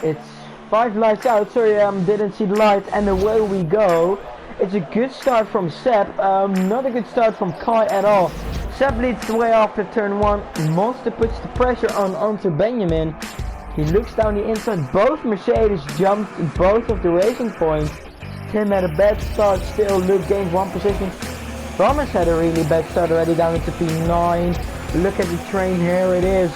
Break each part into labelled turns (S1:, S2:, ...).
S1: It's 5 lights out. Sorry, didn't see the light, and away we go. It's a good start from Seb. Not a good start from Kai at all. Seb leads the way after turn 1. Monster puts the pressure on onto Benjamin. He looks down the inside. Both Mercedes jumped both of the racing points. Tim had a bad start still. Luke gained 1 position. Thomas had a really bad start already down into P9. Look at the train, here it is.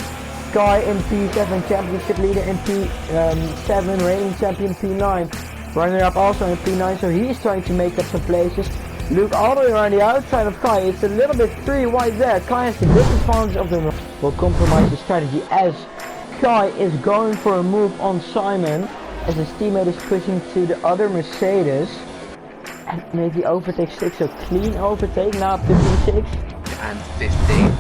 S1: Kai in P7, championship leader in P7, reigning champion P9. Runner up also in P9, so he's trying to make up some places. Luke all the way around the outside of Kai. It's a little bit 3 wide there. Kai has the disadvantage of the will compromise the strategy as Kai is going for a move on Simon as his teammate is pushing to the other Mercedes. And maybe overtake 6, so clean overtake now up to P6.
S2: And 15.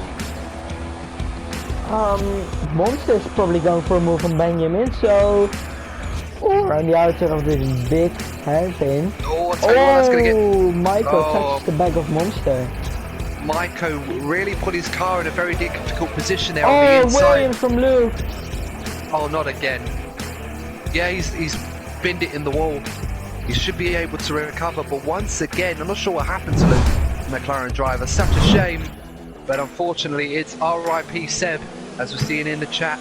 S1: Monster's probably going for a move on Benjamin, so around the outside of this big hairpin.
S2: Oh, I'll tell you what, that's gonna get.
S1: Maiko touches the back of Monster.
S2: Maiko really put his car in a very difficult position there on the inside.
S1: Williams from Luke.
S2: Oh, not again. Yeah, he's binned it in the wall. He should be able to recover, but once again, I'm not sure what happened to Luke, McLaren driver. Such a shame, but unfortunately, it's RIP Seb, as we're seeing in the chat.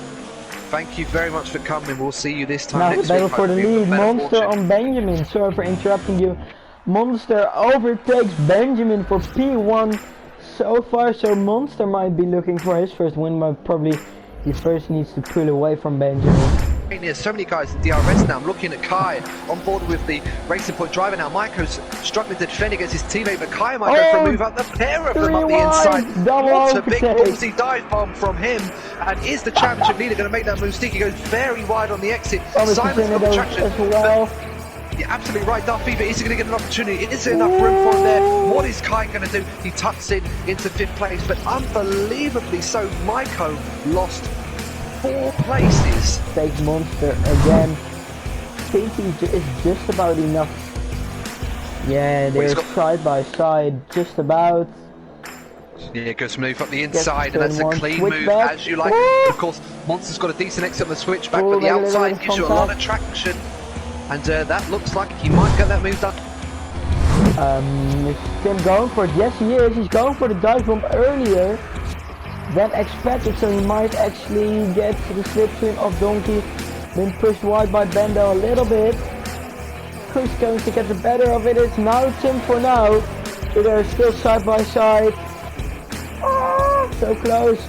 S2: Thank you very much for coming. We'll see you this time
S1: Now
S2: next
S1: battle
S2: week.
S1: for the lead. Monster on Benjamin. Sorry for interrupting you. Monster overtakes Benjamin for P1 so far, so Monster might be looking for his first win, but probably he first needs to pull away from Benjamin.
S2: There's so many guys in DRS now. I'm looking at Kai on board with the Racing Point driver now. Maiko's struggling to defend against his teammate, but Kai might go for a move up. The pair of them up the inside. What a big ballsy dive bomb from him. And is the championship leader going to make that move? Sticky goes very wide on the exit. Simon's got the traction. You're absolutely right, Darth Fever is going to get an opportunity. Is there enough room for him there? What is Kai going to do? He tucks in into 5th place, but unbelievably so, Maiko lost 4 places.
S1: Takes Monster again. Pinky is just about enough. Yeah, they're side by side, just about.
S2: Yeah, good move up the inside, and that's a clean move as you like. Of course, Monster's got a decent exit on the switchback, but the outside gives you a lot of traction. And that looks like he might get that move done.
S1: Is Tim going for it? Yes, he is. He's going for the dive bomb earlier than expected, so he might actually get to the slipstream of Donkey. Been pushed wide by Bendo a little bit. Who's going to get the better of it? It's now Tim for now. So they're still side by side. Oh, so close.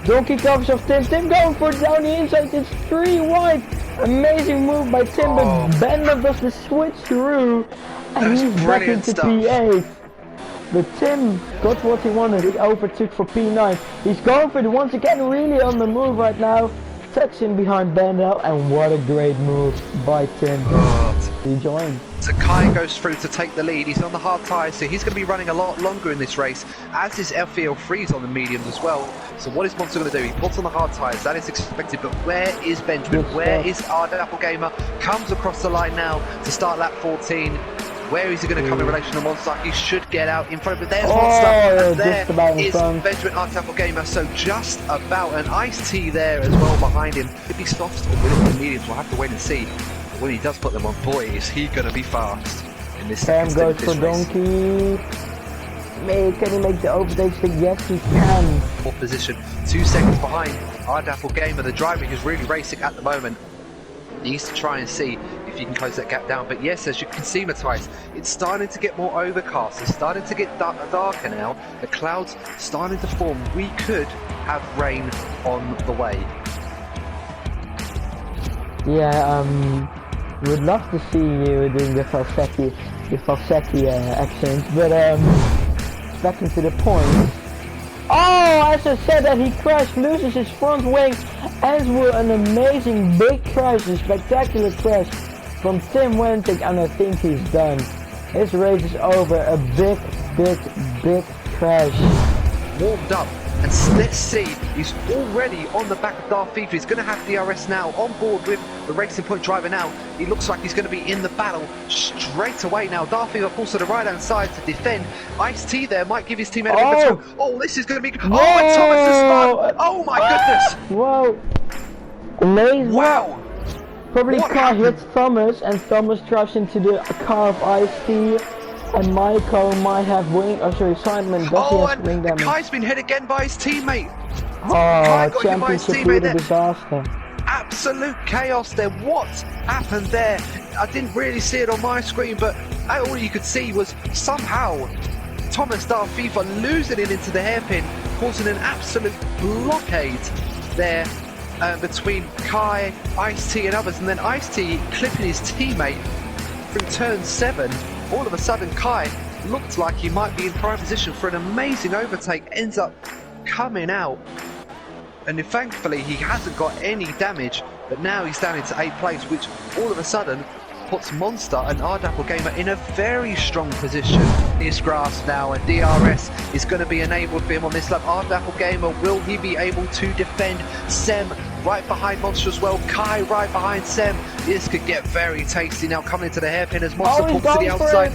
S1: Donkey covers of Tim. Tim going for it down the inside. It's 3 wide. Amazing move by Tim, but Bendo does the switch through, and he's back into P8. But Tim got what he wanted. He overtook for P9. He's going for it once again, really on the move right now. Tucks in behind Bendo, and what a great move by Tim. He joined.
S2: So Kai goes through to take the lead. He's on the hard tyres, so he's going to be running a lot longer in this race, as is FEL3's on the mediums as well. So what is Monster going to do? He puts on the hard tyres, that is expected, but where is Benjamin? Where is our Applegamer? Comes across the line now to start lap 14. Where is he going to come in relation to Monster? He should get out in front, but there's Monster, and there is Benjamin Applegamer, so just about an Ice-T there as well behind him. If he softs or with it in the mediums, we'll have to wait and see. When he does put them on, boy, is he going to be fast in this second
S1: goes for Donkey. Can he make the overtake stick? Yes, he can.
S2: 4th position, 2 seconds behind our Applegamer. The driver is really racing at the moment. He needs to try and see if he can close that gap down. But yes, as you can see, Matthias, it's starting to get more overcast. It's starting to get darker now. The clouds starting to form. We could have rain on the way.
S1: Yeah, would love to see you doing the Falsecchi accent, but back into the point. Oh, as I said that he crashed, loses his front wing, ends with an amazing big crash, a spectacular crash from Tim Wentic, and I think he's done. His race is over, a big crash.
S2: Warmed up. And let's see, he's already on the back of Darth Fever. He's going to have DRS now, on board with the Racing Point driver now. He looks like he's going to be in the battle straight away now. Darth Fever pulls to the right-hand side to defend. Ice-T there might give his teammate a bit of time. Oh, this is going to be... Oh, and Thomas has spun! Oh my goodness!
S1: Whoa! Lays
S2: Wow!
S1: Probably
S2: What
S1: car
S2: happened?
S1: hits Thomas, and Thomas drives into the car of Ice-T, and Michael might have wing. Oh, sorry, Simon does
S2: Oh,
S1: have wing
S2: and
S1: damage.
S2: Kai's been hit again by his teammate.
S1: Oh,
S2: got hit by his
S1: championship
S2: teammate
S1: leader
S2: there.
S1: disaster.
S2: Absolute chaos there. What happened there? I didn't really see it on my screen, but all you could see was somehow Thomas Darfifa losing it into the hairpin, causing an absolute blockade there between Kai, Ice-T and others, and then Ice-T clipping his teammate from turn 7. All of a sudden Kai looked like he might be in prime position for an amazing overtake, ends up coming out, and thankfully he hasn't got any damage, but now he's down into 8th place, which all of a sudden puts Monster and Ardapple Gamer in a very strong position. His grasp now, and DRS is going to be enabled for him on this lap. Ardapple Gamer, will he be able to defend? Sem right behind Monster as well, Kai right behind Sem. This could get very tasty now, coming into the hairpin as Monster pulls to the outside.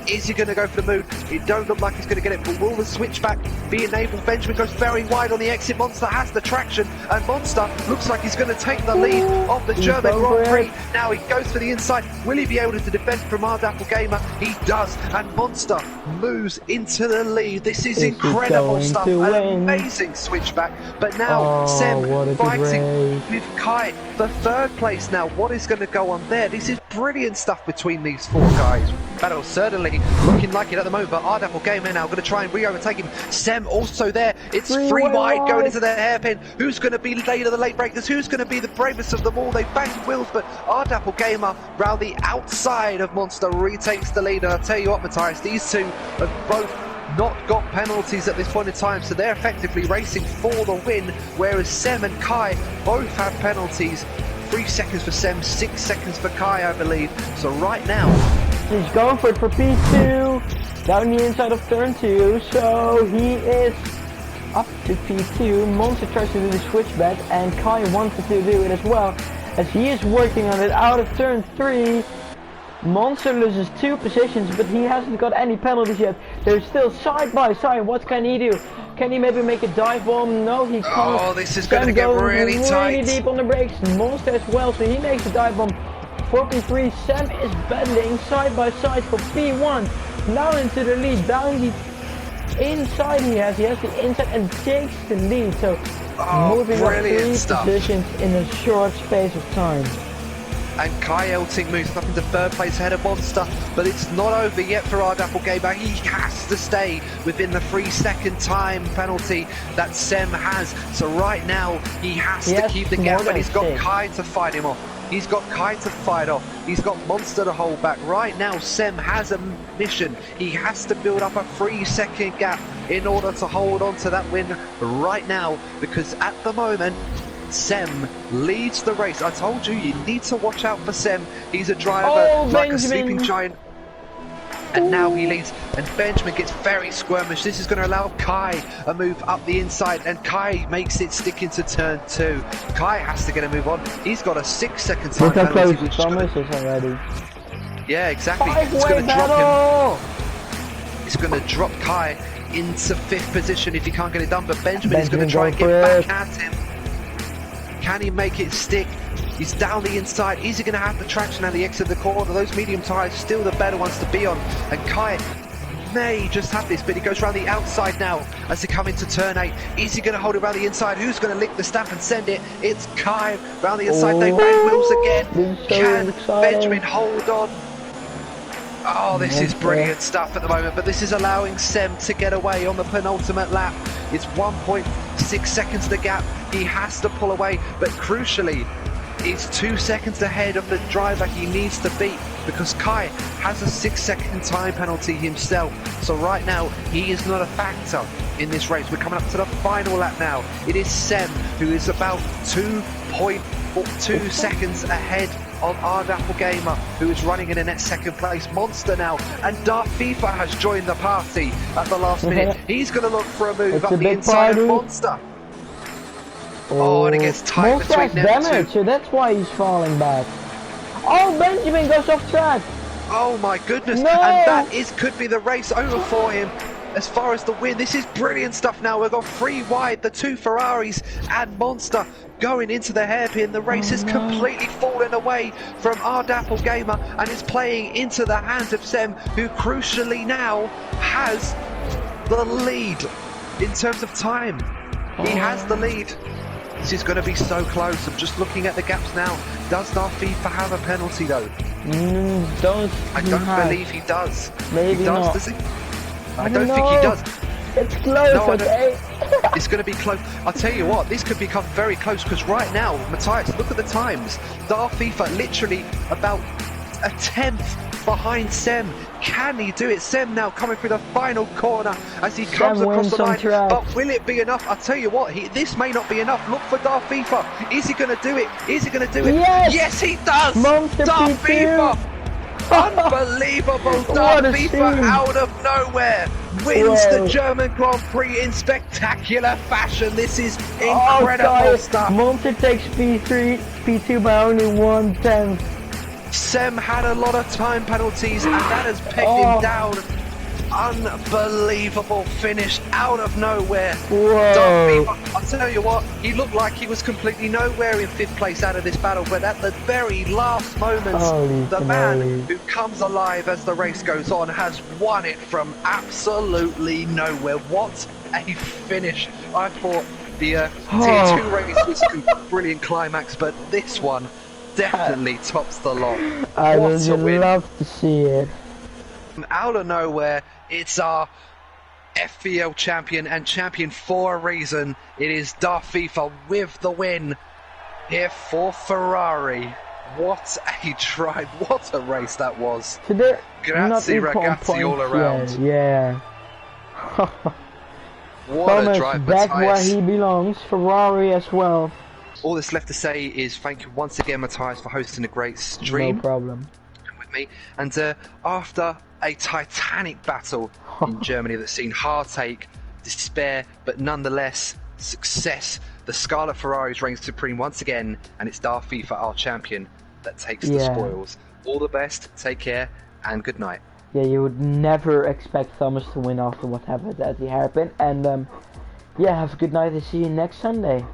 S2: Is he going to go for the move? It don't look like he's going to get it, but will the switchback be enabled? Benjamin goes very wide on the exit. Monster has the traction, and Monster looks like he's going to take the lead of the German Grand Prix. Now he goes for the inside. Will he be able to defend from Ardapple Gamer? He does, and Monster moves into the lead. This is incredible stuff. An amazing switchback, but now Sem fighting with Kai for 3rd place now. What is going to go on there? This is brilliant stuff between these 4 guys. Battle certainly looking like it at the moment, but Ardapple Gamer now going to try and re-overtake him. Sem also there. It's 3 wide going into the hairpin. Who's going to be later the late breakers? Who's going to be the bravest of them all? They bang wheels, but Ardapple Gamer round the outside of Monster retakes the lead. And I'll tell you what, Matthias, these two have both not got penalties at this point in time, so they're effectively racing for the win, whereas Sem and Kai both have penalties. 3 seconds for Sem, 6 seconds for Kai, I believe. So right now,
S1: he's going for it for P2, down the inside of turn 2, so he is up to P2. Monster tries to do the switchback, and Kai wanted to do it as well, as he is working on it out of turn 3. Monster loses 2 positions, but he hasn't got any penalties yet. They're still side by side. What can he do? Can he maybe make a dive bomb? No, he can't.
S2: Oh, this is going to get really tight.
S1: Deep on the brakes. Monster as well, so he makes a dive bomb. 4P3, Sem is bending side by side for P1. Now into the lead, down the inside he has the inside and takes the lead. So moving up 3 positions in a short space of time.
S2: And Kai Elting moves up into 3rd place ahead of Monster, but it's not over yet for Ardapple Gamer. He has to stay within the 3-second time penalty that Sem has. So right now, he has to keep the gap, and he's got Kai to fight him off. He's got Kai to fight off. He's got Monster to hold back. Right now, Sem has a mission. He has to build up a 3-second gap in order to hold on to that win right now, because at the moment, Sem leads the race. I told you, you need to watch out for Sem. He's a driver like a sleeping giant. And now he leads, and Benjamin gets very squirmish. This is going to allow Kai a move up the inside, and Kai makes it stick into turn 2. Kai has to get a move on. He's got a 6-second time penalty, which
S1: Thomas is already.
S2: Yeah, exactly. It's going to drop him. It's going to drop Kai into 5th position if he can't get it done, but Benjamin is going to try and get back at him. Can he make it stick? He's down the inside. Is he going to have the traction at the exit of the corner? Those medium tyres still the better ones to be on. And Kai may just have this, but he goes around the outside now as they come into turn 8. Is he going to hold it around the inside? Who's going to lick the stamp and send it? It's Kai around the inside. They bang wheels again. Can Benjamin hold on? Oh, this is brilliant stuff at the moment, but this is allowing Sem to get away on the penultimate lap. It's 1.6 seconds the gap. He has to pull away, but crucially, he's 2 seconds ahead of the driver he needs to beat, because Kai has a 6-second time penalty himself. So right now, he is not a factor in this race. We're coming up to the final lap now. It is Sem who is about 2.2 seconds ahead of Ardapple Gamer, who is running in a net 2nd place. Monster now, and Darfifa has joined the party at the last minute. He's going to look for a move up the inside of Monster. Oh, and it gets tight between them two.
S1: So that's why he's falling back. Oh, Benjamin goes off track.
S2: Oh my goodness,
S1: no.
S2: And that could be the race over for him. as far as the win. This is brilliant stuff now. We've got 3 wide, the 2 Ferraris and Monster going into the hairpin. The race is completely fallen away from our Dapple Gamer and is playing into the hands of Sem, who crucially now has the lead in terms of time. He has the lead. This is going to be so close. I'm just looking at the gaps now. Does Darfifa have a penalty though? I don't believe he does.
S1: Maybe
S2: he does,
S1: not.
S2: Does he? I don't think he does.
S1: It's close,
S2: No,
S1: okay?
S2: It's going to be close. I'll tell you what, this could become very close because right now, Matthias, look at the times. Darfifa literally about a 10th behind Sem. Can he do it? Sem now coming through the final corner as he comes across the line. But will it be enough? I'll tell you what, this may not be enough. Look for Darfifa. Is he going to do it? Is he going to do it?
S1: Yes!
S2: Yes, he does!
S1: Monster
S2: Darfifa!
S1: P2.
S2: Unbelievable! Darfifa out of nowhere wins the German Grand Prix in spectacular fashion. This is incredible stuff.
S1: Monster takes P3, P2 by only 1/10.
S2: Sem had a lot of time penalties and that has pegged him down. Unbelievable finish out of nowhere.
S1: Whoa.
S2: I'll tell you what, he looked like he was completely nowhere in 5th place out of this battle, but at the very last moments, the man who comes alive as the race goes on has won it from absolutely nowhere. What a finish. I thought the Tier 2 race was a brilliant climax, but this one definitely tops the lot.
S1: I would love to see it.
S2: Out of nowhere, it's our FPL champion and champion for a reason. It is Darfifa with the win here for Ferrari. What a drive, what a race that was. Grazie ragazzi all around.
S1: Yeah.
S2: What
S1: Thomas
S2: a drive,
S1: back
S2: Matthias.
S1: where he belongs, Ferrari as well.
S2: All that's left to say is thank you once again, Matthias, for hosting a great stream.
S1: No problem.
S2: With me. And after a titanic battle in Germany that's seen heartache, despair, but nonetheless success, the Scarlet Ferraris reigns supreme once again, and it's Darfifa, our champion, that takes the spoils. All the best, take care, and good night.
S1: Yeah, you would never expect Thomas to win after what happened at the hairpin, and yeah, have a good night and see you next Sunday.